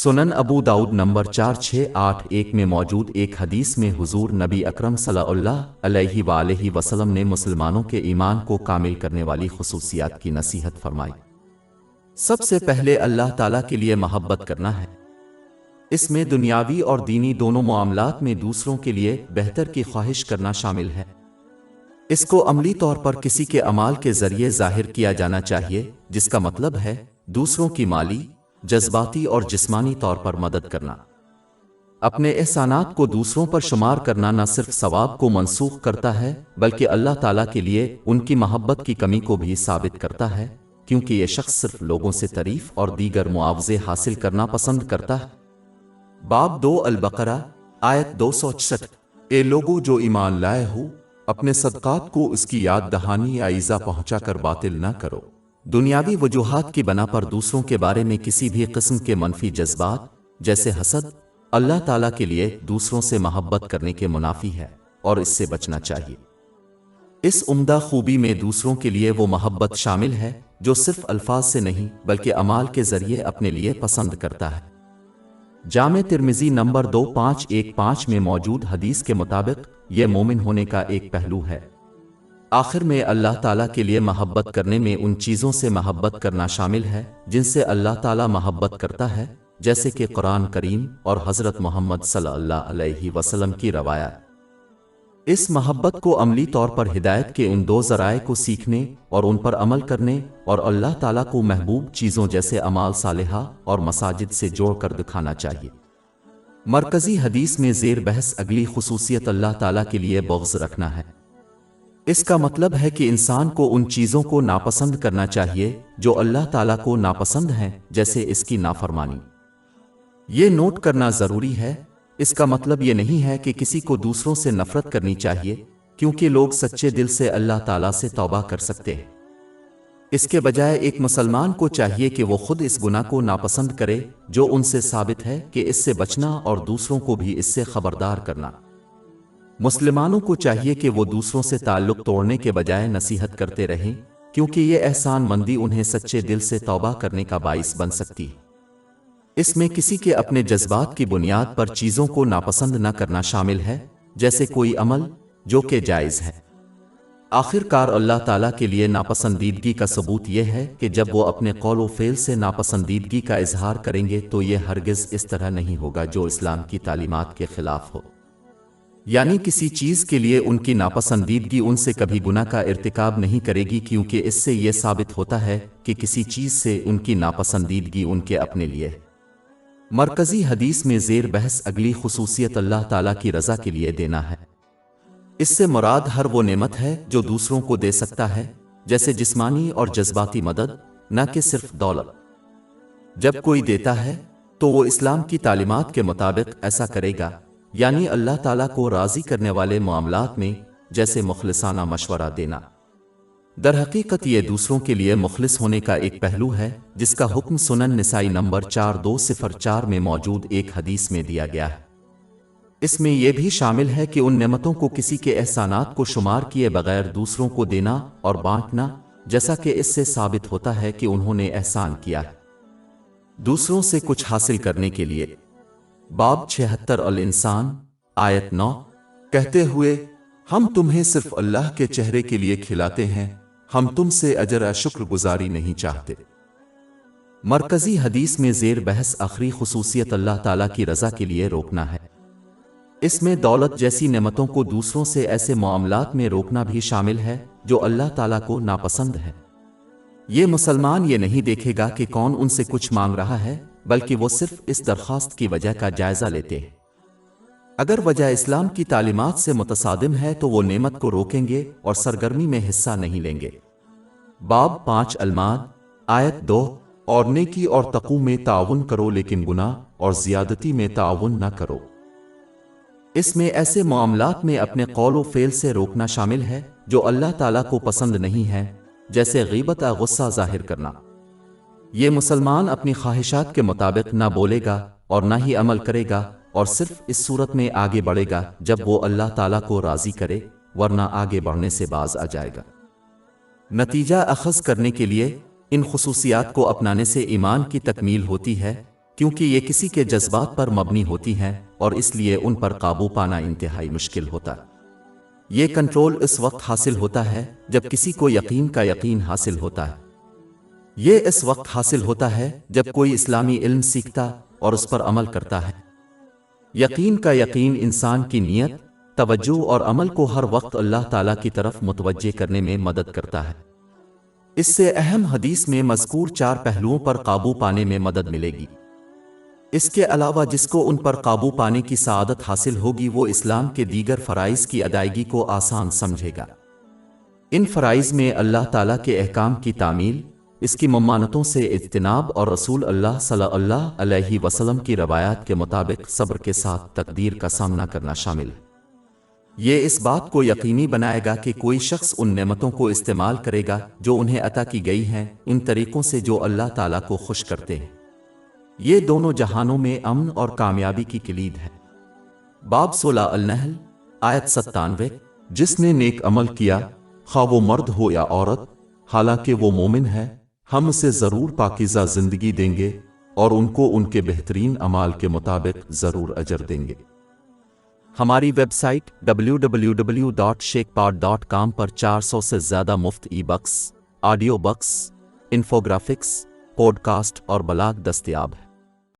सुनन अबू दाऊद नंबर 4681 में मौजूद एक हदीस में हुजूर नबी अकरम सल्लल्लाहु अलैहि वसल्लम ने मुसलमानों के ईमान को कामिल करने वाली खुसूसियात की नसीहत फरमाई। सबसे पहले अल्लाह ताला के लिए मोहब्बत करना है। इसमें दुनियावी और दीनी दोनों मामलात में दूसरों के लिए बेहतर की ख्वाहिश करना शामिल है। इसको अमली तौर पर किसी के अमाल के जरिए जाहिर किया जाना चाहिए, जिसका मतलब है दूसरों की माली, जज्बाती और जिस्मानी तौर पर मदद करना। अपने एहसानात को दूसरों पर शुमार करना न सिर्फ सवाब को मनसूख करता है बल्कि अल्लाह ताला के लिए उनकी मोहब्बत की कमी को भी साबित करता है, क्योंकि ये शख्स सिर्फ लोगों से तारीफ और दीगर मुआवजे हासिल करना पसंद करता है। बाब 2 अल-बकरा आयत 266। ए लोगों जो ईमान लाए हो, अपने सदकात को उसकी याद दहानी या ईज़ा पहुंचाकर बातिल न करो। दुनियावी वजूहात की बना पर दूसरों के बारे में किसी भी किस्म के मनफी जज्बात जैसे हसद अल्लाह ताला के लिए दूसरों से मोहब्बत करने के मुनाफी है और इससे बचना चाहिए। इस उम्दा खूबी में दूसरों के लिए वो मोहब्बत शामिल है जो सिर्फ अल्फाज से नहीं बल्कि अमाल के जरिए अपने लिए पसंद करता है। जामे तिर्मिज़ी नंबर 2515 में मौजूद हदीस के मुताबिक यह मोमिन होने का एक पहलू है। आखिर में अल्लाह ताला के लिए मोहब्बत करने में उन चीज़ों से मोहब्बत करना शामिल है जिनसे अल्लाह ताला मोहब्बत करता है, जैसे कि कुरान करीम और हज़रत मोहम्मद सल्लल्लाहु अलैहि वसल्लम की रवायत। इस मोहब्बत को अमली तौर पर हिदायत के उन दो ज़राए को सीखने और उन पर अमल करने और अल्लाह ताला को महबूब चीज़ों जैसे अमाल सालिहा और मसाजिद से जोड़कर दिखाना चाहिए। मरकज़ी हदीस में ज़ेर बहस अगली खुसूसियत अल्लाह ताला के लिए बग़्ज़ रखना है। इसका मतलब है कि इंसान को उन चीज़ों को नापसंद करना चाहिए जो अल्लाह ताला को नापसंद हैं, जैसे इसकी नाफरमानी। ये नोट करना ज़रूरी है। इसका मतलब ये नहीं है कि किसी को दूसरों से नफरत करनी चाहिए, क्योंकि लोग सच्चे दिल से अल्लाह ताला से तौबा कर सकते हैं। इसके बजाय एक मुसलमान को चाहिए कि वो खुद इस गुनाह को नापसंद करे जो उनसे साबित है कि इससे बचना और दूसरों को भी इससे खबरदार करना। मुसलमानों को चाहिए कि वो दूसरों से ताल्लुक़ तोड़ने के बजाय नसीहत करते रहें, क्योंकि ये एहसान मंदी उन्हें सच्चे दिल से तौबा करने का बाइस बन सकती है। इसमें किसी के अपने जज्बात की बुनियाद पर चीज़ों को नापसंद न करना शामिल है, जैसे कोई अमल जो कि जायज़ है। आखिरकार अल्लाह ताला के लिए नापसंदीदगी का सबूत यह है कि जब वो अपने कौल व फ़ेल से नापसंदीदगी का इजहार करेंगे तो ये हरगिज़ इस तरह नहीं होगा जो इस्लाम की तालीमात के खिलाफ हो। यानी किसी चीज़ के लिए उनकी नापसंदीदगी उनसे कभी गुनाह का इर्तिकाब नहीं करेगी, क्योंकि इससे यह साबित होता है कि किसी चीज़ से उनकी नापसंदीदगी उनके अपने लिए है। मरकज़ी हदीस में ज़ेर बहस अगली खुसूसियत अल्लाह ताला की रज़ा के लिए देना है। इससे मुराद हर वो नेमत है जो दूसरों को दे सकता है, जैसे जिस्मानी और जज्बाती मदद, न कि सिर्फ दौलत। जब कोई देता है तो वो इस्लाम की तालीमात के मुताबिक ऐसा करेगा, यानी अल्लाह ताला को राज़ी करने वाले मामलात में, जैसे मुखलिसाना मशवरा देना। दर हकीकत ये दूसरों के लिए मुखलिस होने का एक पहलू है, जिसका हुक्म सुनन निसाई नंबर 4204 में मौजूद एक हदीस में दिया गया है। इसमें यह भी शामिल है कि उन नेमतों को किसी के एहसानात को शुमार किए बगैर दूसरों को देना और बांटना, जैसा कि इससे साबित होता है कि उन्होंने एहसान किया है दूसरों से कुछ हासिल करने के लिए। बाब 76 अल इंसान आयत 9 कहते हुए, हम तुम्हें सिर्फ अल्लाह के चेहरे के लिए खिलाते हैं, हम तुमसे अजर शुक्र गुजारी नहीं चाहते। मरकज़ी हदीस में ज़ेर बहस आखिरी खुसूसियत अल्लाह ताला की रज़ा के लिए रोकना है। इसमें दौलत जैसी नेमतों को दूसरों से ऐसे मामलात में रोकना भी शामिल है जो अल्लाह ताला को नापसंद है। ये मुसलमान ये नहीं देखेगा कि कौन उनसे कुछ मांग रहा है, बल्कि वो सिर्फ इस दरख्वास्त की वजह का जायजा लेते हैं। अगर वजह इस्लाम की तालीमात से मुतसादिम है तो वो नेमत को रोकेंगे और सरगर्मी में हिस्सा नहीं लेंगे। बाब 5 अलमाद आयत 2 और नेकी और तक़ू में ताउन करो, लेकिन गुनाह और ज़ियादती में ताउन न करो। इसमें ऐसे मामलात में अपने कौल व फ़ेल से रोकना शामिल है जो अल्लाह ताला को पसंद नहीं है, जैसे ग़ीबत या गुस्सा ज़ाहिर करना। ये मुसलमान अपनी ख्वाहिशात के मुताबिक ना बोलेगा और ना ही अमल करेगा, और सिर्फ इस सूरत में आगे बढ़ेगा जब वो अल्लाह ताला को राज़ी करे, वरना आगे बढ़ने से बाज आ जाएगा। नतीजा अखज़ करने के लिए इन खुसूसियात को अपनाने से ईमान की तकमील होती है, کیونکہ یہ کسی کے جذبات پر مبنی ہوتی ہیں اور اس لیے ان پر قابو پانا انتہائی مشکل ہوتا ہے۔ یہ کنٹرول اس وقت حاصل ہوتا ہے جب کسی کو یقین کا یقین حاصل ہوتا ہے۔ یہ اس وقت حاصل ہوتا ہے جب کوئی اسلامی علم سیکھتا اور اس پر عمل کرتا ہے۔ یقین کا یقین انسان کی نیت، توجہ اور عمل کو ہر وقت اللہ تعالیٰ کی طرف متوجہ کرنے میں مدد کرتا ہے۔ اس سے اہم حدیث میں مذکور 4 پہلوؤں پر قابو پانے میں مدد ملے گی۔ اس کے علاوہ جس کو ان پر قابو پانے کی سعادت حاصل ہوگی وہ اسلام کے دیگر فرائض کی ادائیگی کو آسان سمجھے گا۔ ان فرائض میں اللہ تعالیٰ کے احکام کی تعمیل، اس کی ممانعتوں سے اجتناب اور رسول اللہ صلی اللہ علیہ وسلم کی روایات کے مطابق صبر کے ساتھ تقدیر کا سامنا کرنا شامل ہے۔ یہ اس بات کو یقینی بنائے گا کہ کوئی شخص ان نعمتوں کو استعمال کرے گا جو انہیں عطا کی گئی ہیں ان طریقوں سے جو اللہ تعالیٰ کو خوش کرتے ہیں۔ یہ دونوں جہانوں میں امن اور کامیابی کی کلید ہے۔ باب 16 النحل آیت 97۔ جس نے نیک عمل کیا، خواہ وہ مرد ہو یا عورت، حالانکہ وہ مومن ہے، ہم اسے ضرور پاکیزہ زندگی دیں گے اور ان کو ان کے بہترین اعمال کے مطابق ضرور اجر دیں گے۔ ہماری ویب سائٹ www.sheikhpod.com پر 400 سے زیادہ مفت e books, audio books, infographics, podcast اور بلاگ دستیاب ہے۔